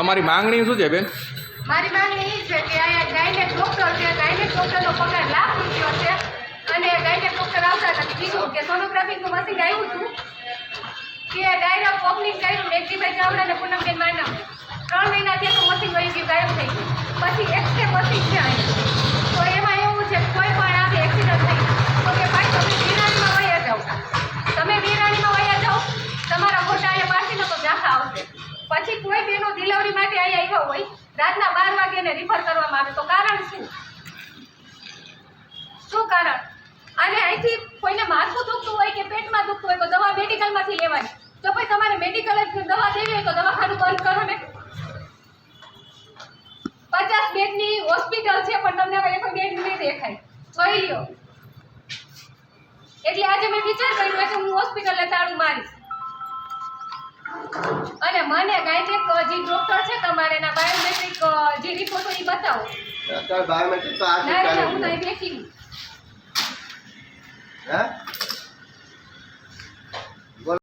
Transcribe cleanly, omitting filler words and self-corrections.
તમારી માંગણી શું છે બેન? મારી માંગણી એ છે કે અહીંયા ગાયનેક ડૉક્ટર છે, ગાયનેક ડૉક્ટરનો પગાર લાખ રૂપિયો છે અને ગાયનેક ડૉક્ટર આવતા નથી. બીજું કે સોનોગ્રાફીનું મશીન આવ્યું હતું કે ડાયરેક્ટ ઓપનિંગ કર્યું મેઘજીભાઈ ચાવડા અને પૂનમબેન માનવ 3 મહિના થયા તો મશીન વહી ગયું, ગાયબ થઈ ગયું. પછી એક્સરે મશીન છે અહીંયા, તો એમાં એવું છે કોઈ પણ આવે એક્સિડન્ટ થઈ તો કે ભાઈ તમે વિરાણીમાં વયા જાઓ, તમે વિરાણીમાં વયા જાઓ, તમારા ફોટા અહીંયા પાસીને તો ઝાંખા આવશે. પછી કોઈ બેનો ડિલિવરી માટે અહીંયા આવ્યા હોય રાતના 12 વાગે એને રિફર કરવામાં આવે તો કારણ શું કારણ? અને અહીંથી કોઈને માથું દુખતું હોય કે પેટમાં દુખતું હોય તો દવા મેડિકલમાંથી લેવાની. તો પછી તમારે મેડિકલ જ દવા દેવી હોય તો દવાખાનું બંધ કરો ને. 50 બેડની હોસ્પિટલ છે પણ તમને હવે કોઈ બેડ નહીં દેખાય, જોઈ લ્યો. એટલે આજે મેં વિચાર કર્યો કે હું હોસ્પિટલે તાળું મારીશ અને મને ગાયનેક જે ડોક્ટર છે તમારે એના બાયોમેટ્રિક જે રિપોર્ટ હોય એ બતાવો. અત્યારે બાયોમેટ્રિક તો આ ના હું તો બેઠી હે